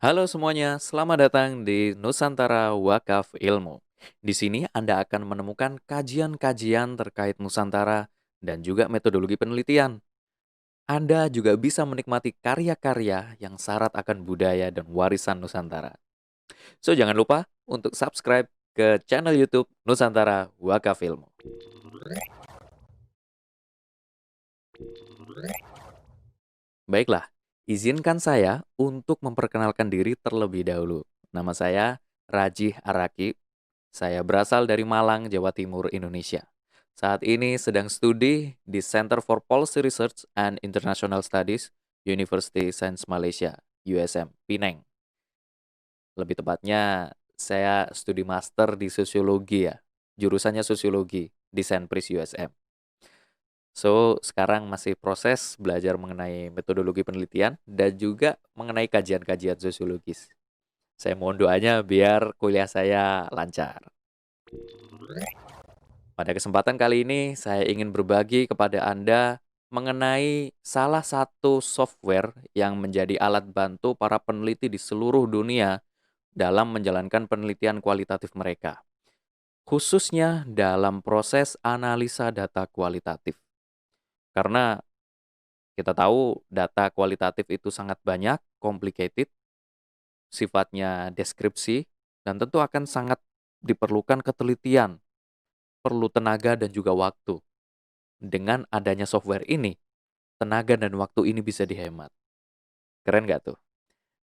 Halo semuanya, selamat datang di Nusantara Wakaf Ilmu. Di sini Anda akan menemukan kajian-kajian terkait Nusantara dan juga metodologi penelitian. Anda juga bisa menikmati karya-karya yang syarat akan budaya dan warisan Nusantara. So, jangan lupa untuk subscribe ke channel YouTube Nusantara Wakaf Ilmu. Baiklah, izinkan saya untuk memperkenalkan diri terlebih dahulu. Nama saya Rajih Araki. Saya berasal dari Malang, Jawa Timur, Indonesia. Saat ini sedang studi di Center for Policy Research and International Studies, University Science Malaysia, USM, Penang. Lebih tepatnya, saya studi master di sosiologi ya. Jurusannya sosiologi di Saint USM. So, sekarang masih proses belajar mengenai metodologi penelitian dan juga mengenai kajian-kajian sosiologis. Saya mohon doanya biar kuliah saya lancar. Pada kesempatan kali ini, saya ingin berbagi kepada Anda mengenai salah satu software yang menjadi alat bantu para peneliti di seluruh dunia dalam menjalankan penelitian kualitatif mereka, khususnya dalam proses analisa data kualitatif. Karena kita tahu data kualitatif itu sangat banyak, complicated, sifatnya deskripsi, dan tentu akan sangat diperlukan ketelitian, perlu tenaga dan juga waktu. Dengan adanya software ini, tenaga dan waktu ini bisa dihemat. Keren nggak tuh?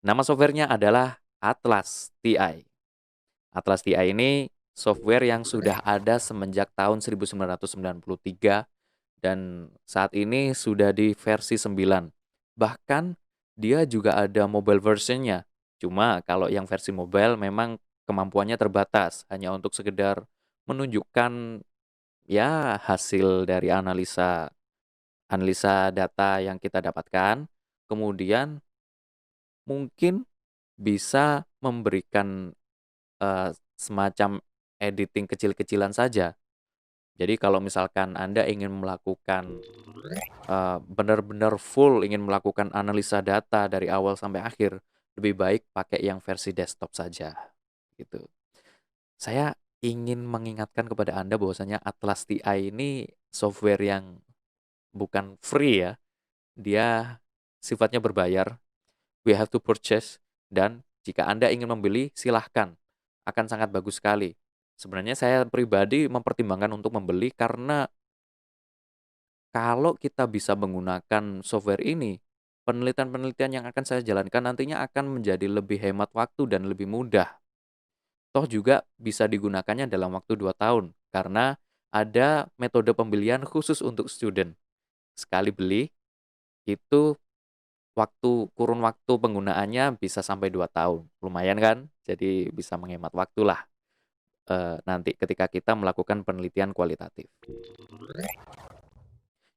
Nama softwarenya adalah Atlas TI. Atlas TI ini software yang sudah ada semenjak tahun 1993 dan saat ini sudah di versi 9. Bahkan dia juga ada mobile versionnya. Cuma kalau yang versi mobile memang kemampuannya terbatas, hanya untuk sekedar menunjukkan ya hasil dari analisa analisa data yang kita dapatkan, kemudian mungkin bisa memberikan, semacam editing kecil-kecilan saja. Jadi kalau misalkan Anda ingin melakukan, benar-benar full ingin melakukan analisa data dari awal sampai akhir, lebih baik pakai yang versi desktop saja, gitu. Saya ingin mengingatkan kepada Anda bahwasanya Atlas TI ini software yang bukan free ya, dia sifatnya berbayar. We have to purchase, dan jika Anda ingin membeli silahkan, akan sangat bagus sekali. Sebenarnya saya pribadi mempertimbangkan untuk membeli karena kalau kita bisa menggunakan software ini, penelitian-penelitian yang akan saya jalankan nantinya akan menjadi lebih hemat waktu dan lebih mudah. Toh juga bisa digunakannya dalam waktu 2 tahun karena ada metode pembelian khusus untuk student. Sekali beli itu kurun waktu penggunaannya bisa sampai 2 tahun. Lumayan kan? Jadi bisa menghemat waktulah, nanti ketika kita melakukan penelitian kualitatif.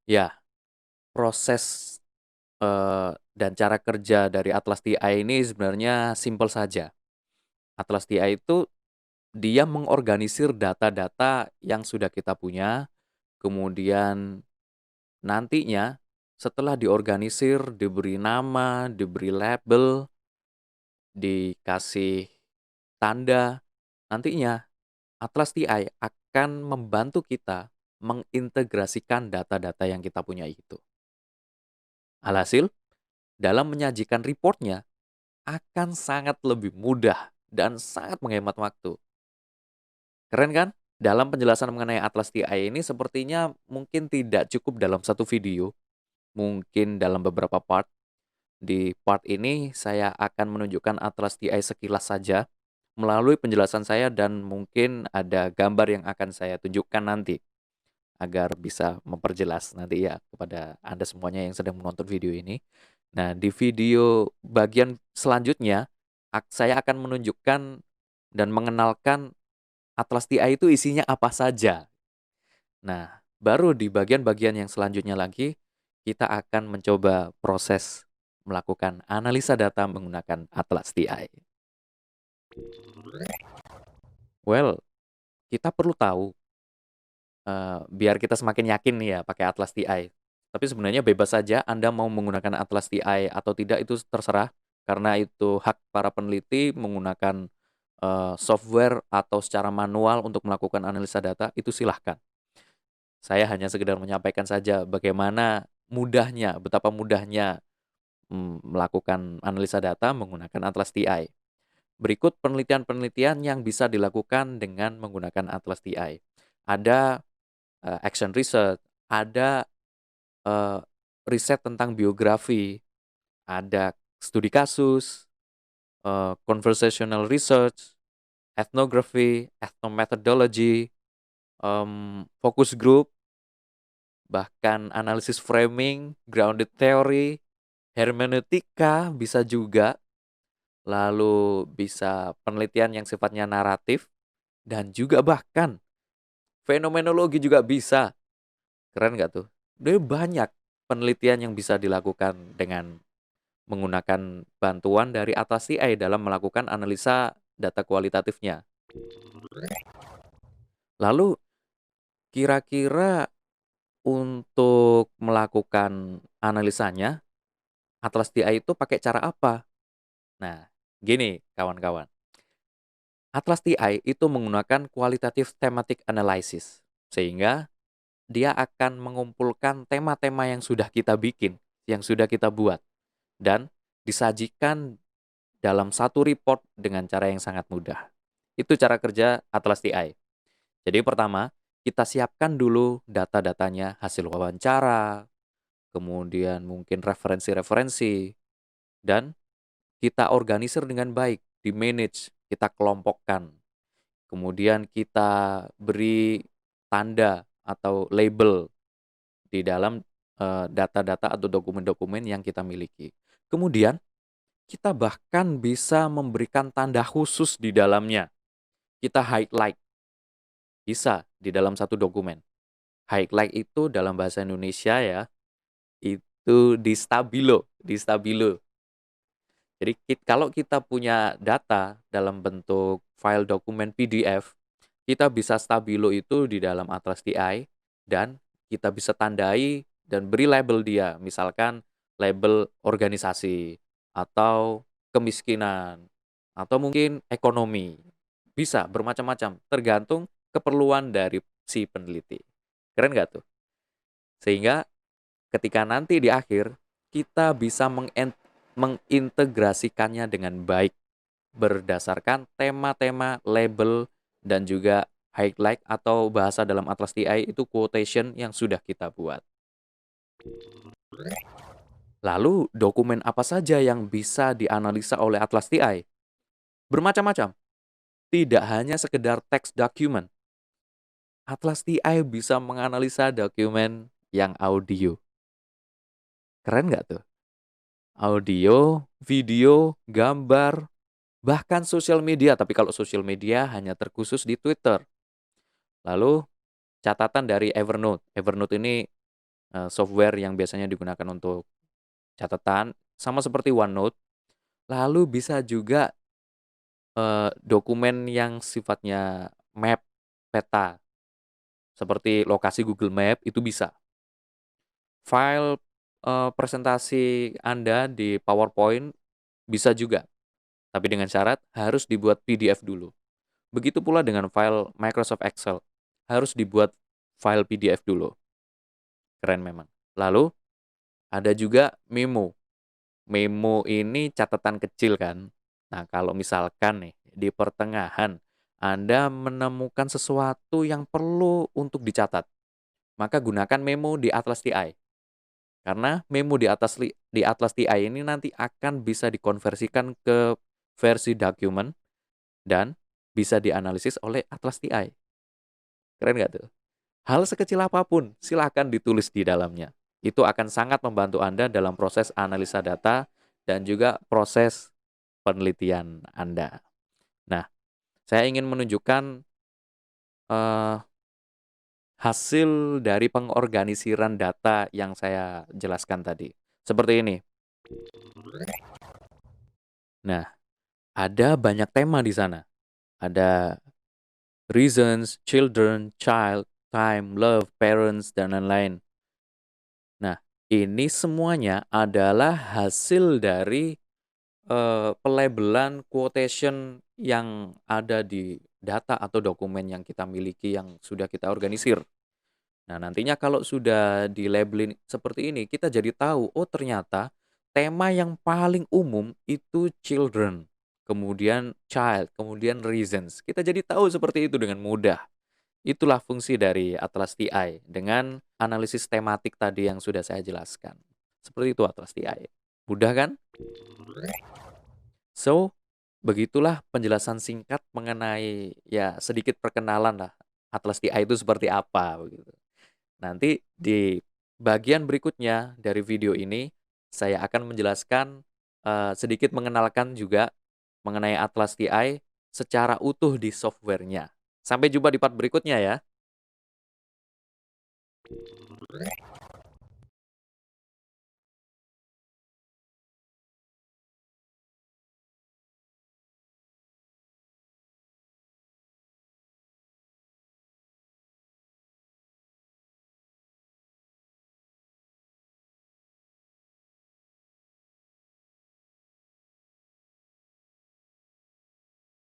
Ya, proses, dan cara kerja dari Atlas TI ini sebenarnya simpel saja. Atlas TI itu dia mengorganisir data-data yang sudah kita punya, kemudian nantinya setelah diorganisir, diberi nama, diberi label, dikasih tanda, nantinya Atlas TI akan membantu kita mengintegrasikan data-data yang kita punya itu. Alhasil, dalam menyajikan reportnya akan sangat lebih mudah dan sangat menghemat waktu. Keren kan? Dalam penjelasan mengenai Atlas TI ini sepertinya mungkin tidak cukup dalam satu video, mungkin dalam beberapa part. Di part ini saya akan menunjukkan Atlas TI sekilas saja melalui penjelasan saya dan mungkin ada gambar yang akan saya tunjukkan nanti agar bisa memperjelas nanti ya kepada Anda semuanya yang sedang menonton video ini. Nah, di video bagian selanjutnya saya akan menunjukkan dan mengenalkan Atlas TI itu isinya apa saja. Nah, baru di bagian-bagian yang selanjutnya lagi, kita akan mencoba proses melakukan analisa data menggunakan Atlas TI. Well, kita perlu tahu, biar kita semakin yakin nih ya pakai Atlas TI. Tapi sebenarnya bebas saja Anda mau menggunakan Atlas TI atau tidak itu terserah. Karena itu hak para peneliti menggunakan software atau secara manual untuk melakukan analisa data, itu silahkan. Saya hanya sekedar menyampaikan saja bagaimana mudahnya, betapa mudahnya melakukan analisa data menggunakan Atlas TI. Berikut penelitian-penelitian yang bisa dilakukan dengan menggunakan Atlas TI. Ada action research, ada eh, riset tentang biografi, ada studi kasus, conversational research, ethnography, ethnomethodology, focus group, bahkan analisis framing, grounded theory, hermeneutika bisa juga, lalu bisa penelitian yang sifatnya naratif, dan juga bahkan fenomenologi juga bisa. Keren nggak tuh? Dia banyak penelitian yang bisa dilakukan dengan menggunakan bantuan dari Atlas TI dalam melakukan analisa data kualitatifnya. Lalu kira-kira untuk melakukan analisanya, Atlas TI itu pakai cara apa? Nah, gini kawan-kawan. Atlas TI itu menggunakan qualitative thematic analysis, sehingga dia akan mengumpulkan tema-tema yang sudah kita bikin, yang sudah kita buat, dan disajikan dalam satu report dengan cara yang sangat mudah. Itu cara kerja Atlas TI. Jadi pertama, kita siapkan dulu data-datanya, hasil wawancara, kemudian mungkin referensi-referensi, dan kita organisir dengan baik, di-manage, kita kelompokkan. Kemudian kita beri tanda atau label di dalam data-data atau dokumen-dokumen yang kita miliki. Kemudian kita bahkan bisa memberikan tanda khusus di dalamnya. Kita highlight, bisa di dalam satu dokumen. Highlight itu dalam bahasa Indonesia ya, itu di stabilo, di stabilo. Jadi kalau kita punya data dalam bentuk file dokumen PDF, kita bisa stabilo itu di dalam Atlas TI dan kita bisa tandai dan beri label dia, misalkan label organisasi atau kemiskinan atau mungkin ekonomi. Bisa bermacam-macam, tergantung keperluan dari si peneliti. Keren nggak tuh? Sehingga ketika nanti di akhir, kita bisa mengintegrasikannya dengan baik berdasarkan tema-tema, label, dan juga highlight atau bahasa dalam Atlas TI itu quotation yang sudah kita buat. Lalu, dokumen apa saja yang bisa dianalisa oleh Atlas TI? Bermacam-macam. Tidak hanya sekedar teks dokumen. Atlas TI bisa menganalisa dokumen yang audio. Keren nggak tuh? Audio, video, gambar, bahkan sosial media. Tapi kalau sosial media hanya terkhusus di Twitter. Lalu catatan dari Evernote. Evernote ini software yang biasanya digunakan untuk catatan, sama seperti OneNote. Lalu bisa juga dokumen yang sifatnya map, peta, seperti lokasi Google Map itu bisa. File presentasi Anda di PowerPoint bisa juga, tapi dengan syarat harus dibuat PDF dulu. Begitu pula dengan file Microsoft Excel, harus dibuat file PDF dulu. Keren memang. Lalu ada juga memo. Memo ini catatan kecil kan. Nah, kalau misalkan nih di pertengahan Anda menemukan sesuatu yang perlu untuk dicatat, maka gunakan memo di Atlas TI. Karena memo di Atlas TI ini nanti akan bisa dikonversikan ke versi dokumen dan bisa dianalisis oleh Atlas TI. Keren nggak tuh? Hal sekecil apapun silahkan ditulis di dalamnya. Itu akan sangat membantu Anda dalam proses analisa data dan juga proses penelitian Anda. Nah, saya ingin menunjukkan eh, hasil dari pengorganisiran data yang saya jelaskan tadi. Seperti ini. Nah, ada banyak tema di sana. Ada reasons, children, child, time, love, parents, dan lain-lain. Nah, ini semuanya adalah hasil dari pelabelan quotation yang ada di data atau dokumen yang kita miliki yang sudah kita organisir. Nah, nantinya kalau sudah di-labelin seperti ini, kita jadi tahu, oh ternyata tema yang paling umum itu children, kemudian child, kemudian reasons. Kita jadi tahu seperti itu dengan mudah. Itulah fungsi dari Atlas TI dengan analisis tematik tadi yang sudah saya jelaskan. Seperti itu Atlas TI. Mudah kan? So, begitulah penjelasan singkat mengenai ya sedikit perkenalan lah Atlas TI itu seperti apa begitu. Nanti di bagian berikutnya dari video ini saya akan menjelaskan sedikit mengenalkan juga mengenai Atlas TI secara utuh di softwarenya. Sampai jumpa di part berikutnya ya.